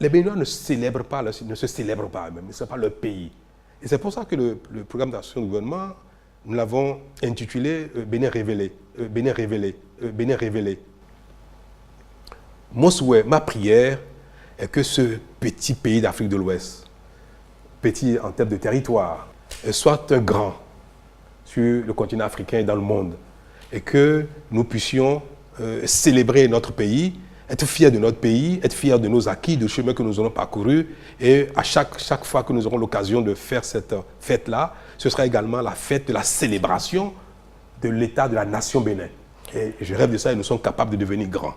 les Béninois ne se célèbrent pas eux-mêmes, ce n'est pas leur pays. Et c'est pour ça que le programme d'action du gouvernement, nous l'avons intitulé Bénin révélé, Bénin révélé, Bénin révélé. Mon souhait, ma prière est que ce petit pays d'Afrique de l'Ouest, petit en termes de territoire, soit un grand sur le continent africain et dans le monde, et que nous puissions célébrer notre pays, être fiers de notre pays, être fiers de nos acquis, du chemin que nous aurons parcouru. Et à chaque fois que nous aurons l'occasion de faire cette fête-là, ce sera également la fête de la célébration de l'État de la nation Bénin. Et je rêve de ça et nous sommes capables de devenir grands.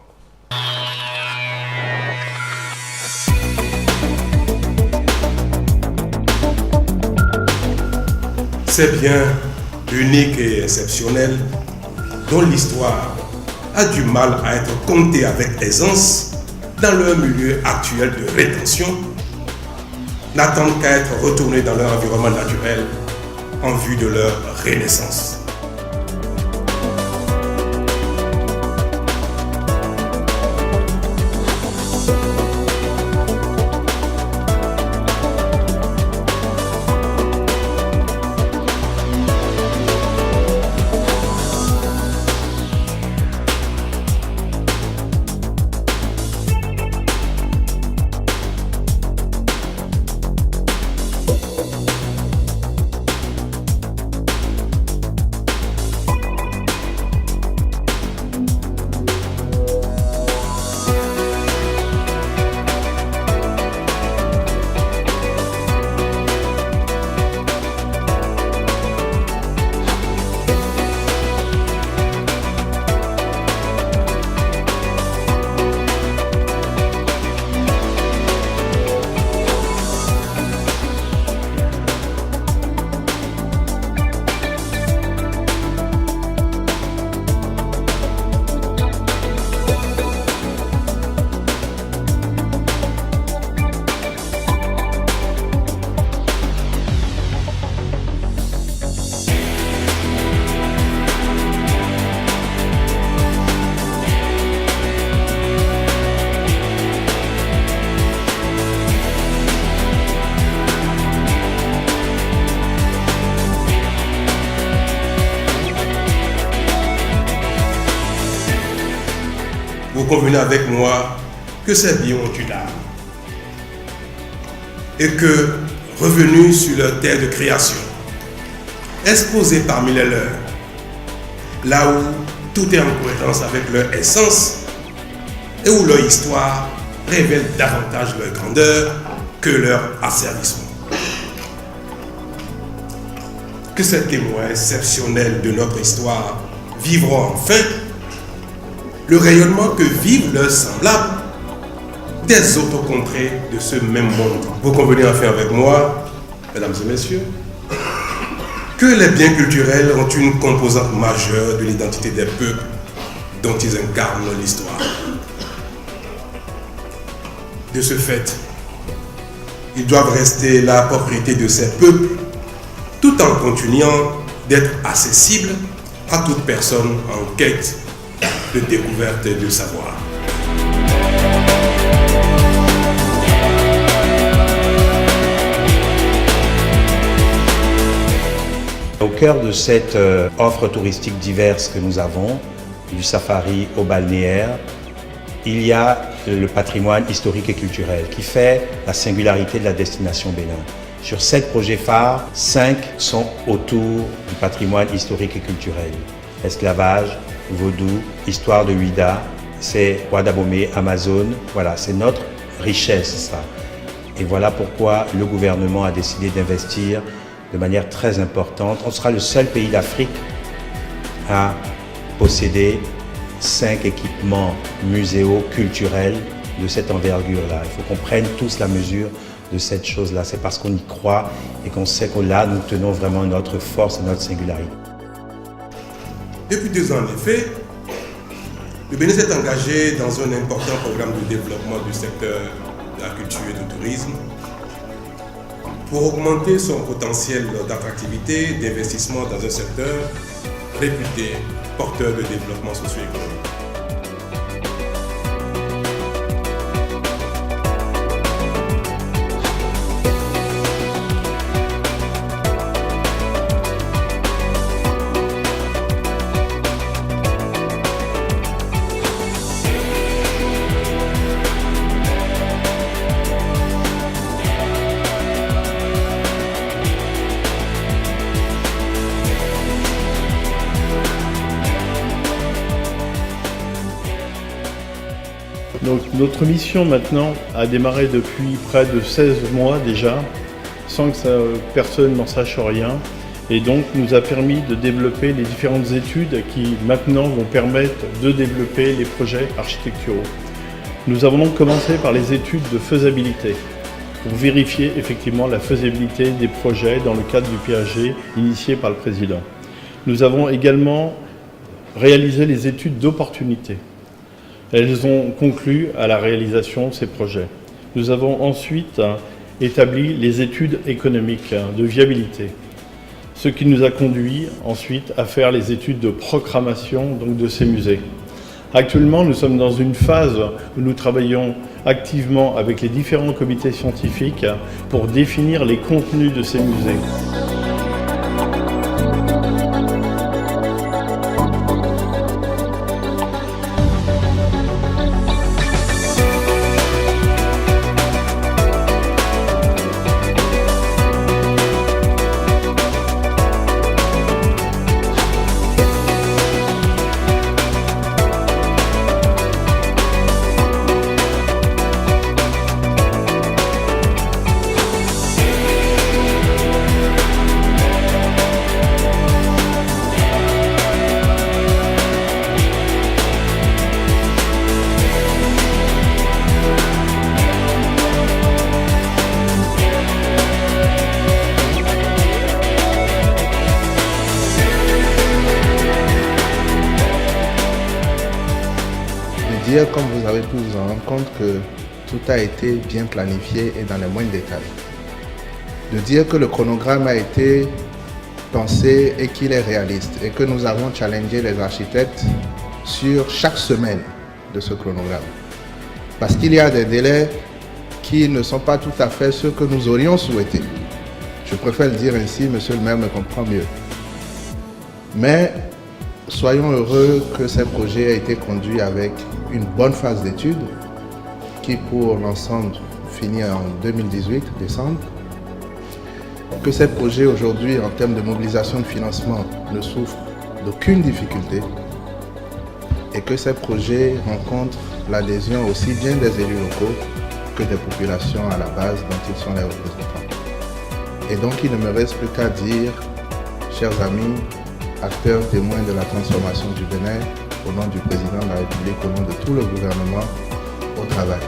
Ces biens uniques et exceptionnels dont l'histoire a du mal à être comptée avec aisance dans leur milieu actuel de rétention, n'attendent qu'à être retournés dans leur environnement naturel en vue de leur renaissance. Vous convenez avec moi que ces biens ont une âme et que, revenus sur leur terre de création, exposés parmi les leurs, là où tout est en cohérence avec leur essence et où leur histoire révèle davantage leur grandeur que leur asservissement. Que ces témoins exceptionnels de notre histoire vivront enfin le rayonnement que vivent leurs semblables des autres contrées de ce même monde. Vous convenez enfin avec moi, mesdames et messieurs, que les biens culturels ont une composante majeure de l'identité des peuples dont ils incarnent l'histoire. De ce fait, ils doivent rester la propriété de ces peuples tout en continuant d'être accessibles à toute personne en quête de découverte et de savoir. Au cœur de cette offre touristique diverse que nous avons, du safari au balnéaire, il y a le patrimoine historique et culturel qui fait la singularité de la destination Bénin. Sur 7 projets phares, 5 sont autour du patrimoine historique et culturel. Esclavage, Vaudou, histoire de Ouida, c'est Ouadabomé, Amazon, voilà, c'est notre richesse ça. Et voilà pourquoi le gouvernement a décidé d'investir de manière très importante. On sera le seul pays d'Afrique à posséder 5 équipements muséaux culturels de cette envergure-là. Il faut qu'on prenne tous la mesure de cette chose-là. C'est parce qu'on y croit et qu'on sait que là, nous tenons vraiment notre force et notre singularité. Depuis 2 ans, en effet, le Bénin s'est engagé dans un important programme de développement du secteur de la culture et du tourisme pour augmenter son potentiel d'attractivité, d'investissement dans un secteur réputé porteur de développement socio-économique. Donc notre mission maintenant a démarré depuis près de 16 mois déjà, sans que personne n'en sache rien. Et donc nous a permis de développer les différentes études qui maintenant vont permettre de développer les projets architecturaux. Nous avons donc commencé par les études de faisabilité, pour vérifier effectivement la faisabilité des projets dans le cadre du PAG initié par le président. Nous avons également réalisé les études d'opportunité. Elles ont conclu à la réalisation de ces projets. Nous avons ensuite établi les études économiques de viabilité, ce qui nous a conduit ensuite à faire les études de programmation donc de ces musées. Actuellement, nous sommes dans une phase où nous travaillons activement avec les différents comités scientifiques pour définir les contenus de ces musées. Comme vous avez pu vous en rendre compte, que tout a été bien planifié et dans les moindres détails. De dire que le chronogramme a été pensé et qu'il est réaliste et que nous avons challengé les architectes sur chaque semaine de ce chronogramme. Parce qu'il y a des délais qui ne sont pas tout à fait ceux que nous aurions souhaité. Je préfère le dire ainsi, monsieur le maire me comprend mieux. Mais soyons heureux que ces projets aient été conduits avec une bonne phase d'études qui pour l'ensemble finit en 2018, décembre. Que ces projets aujourd'hui en termes de mobilisation de financement ne souffrent d'aucune difficulté et que ces projets rencontrent l'adhésion aussi bien des élus locaux que des populations à la base dont ils sont les représentants. Et donc il ne me reste plus qu'à dire, chers amis, acteurs témoins de la transformation du Bénin, au nom du président de la République, au nom de tout le gouvernement, au travail.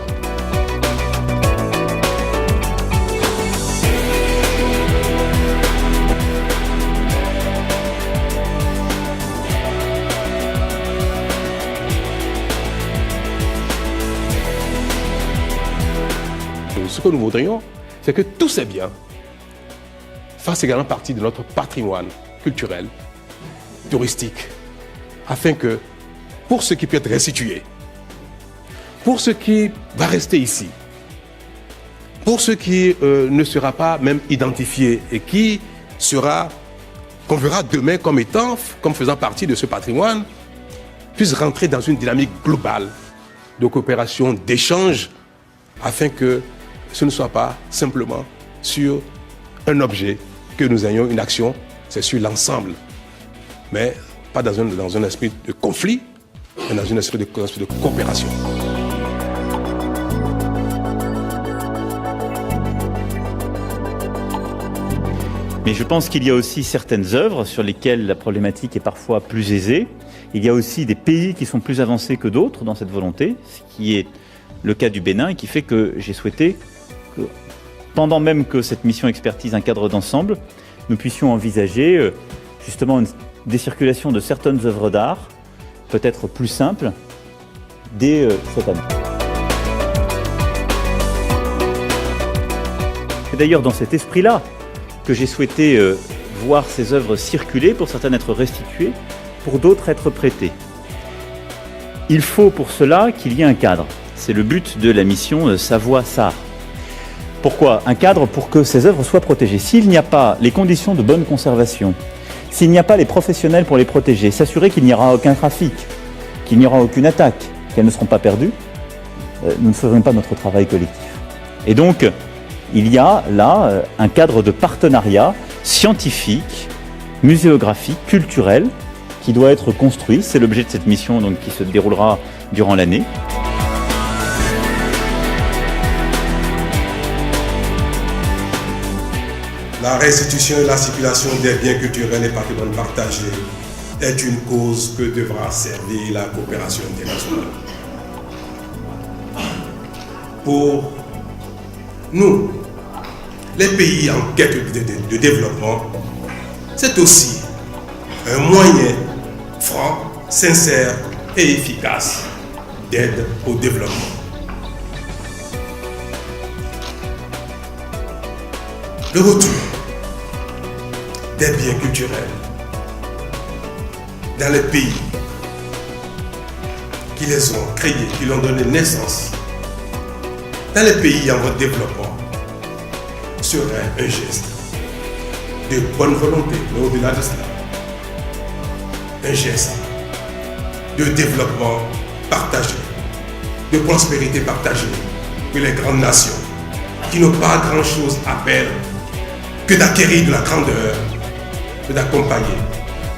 Ce que nous voudrions, c'est que tous ces biens fassent également partie de notre patrimoine culturel, touristique, afin que, pour ce qui peut être restitué, pour ce qui va rester ici, pour ce qui ne sera pas même identifié et qui sera, qu'on verra demain comme faisant partie de ce patrimoine, puisse rentrer dans une dynamique globale de coopération, d'échange, afin que ce ne soit pas simplement sur un objet que nous ayons une action, c'est sur l'ensemble, mais pas dans un esprit de conflit, mais dans un esprit de coopération. Mais je pense qu'il y a aussi certaines œuvres sur lesquelles la problématique est parfois plus aisée. Il y a aussi des pays qui sont plus avancés que d'autres dans cette volonté, ce qui est le cas du Bénin et qui fait que j'ai souhaité que, pendant même que cette mission expertise un cadre d'ensemble, nous puissions envisager justement une décirculation de certaines œuvres d'art, peut-être plus simples, dès cette année. C'est d'ailleurs dans cet esprit-là que j'ai souhaité voir ces œuvres circuler, pour certaines être restituées, pour d'autres être prêtées. Il faut pour cela qu'il y ait un cadre. C'est le but de la mission Savoie-Sarre. Pourquoi? Un cadre pour que ces œuvres soient protégées. S'il n'y a pas les conditions de bonne conservation, s'il n'y a pas les professionnels pour les protéger, s'assurer qu'il n'y aura aucun trafic, qu'il n'y aura aucune attaque, qu'elles ne seront pas perdues, nous ne ferons pas notre travail collectif. Et donc, il y a là un cadre de partenariat scientifique, muséographique, culturel, qui doit être construit. C'est l'objet de cette mission donc, qui se déroulera durant l'année. La restitution et la circulation des biens culturels et patrimoine partagés est une cause que devra servir la coopération internationale. Pour nous, les pays en quête de développement, c'est aussi un moyen franc, sincère et efficace d'aide au développement. Le retour des biens culturels dans les pays qui les ont créés, qui leur ont donné naissance, dans les pays en voie de développement, serait un geste de bonne volonté, mais au-delà de cela, un geste de développement partagé, de prospérité partagée que les grandes nations, qui n'ont pas grand-chose à perdre que d'acquérir de la grandeur, que d'accompagner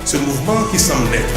ce mouvement qui semble naître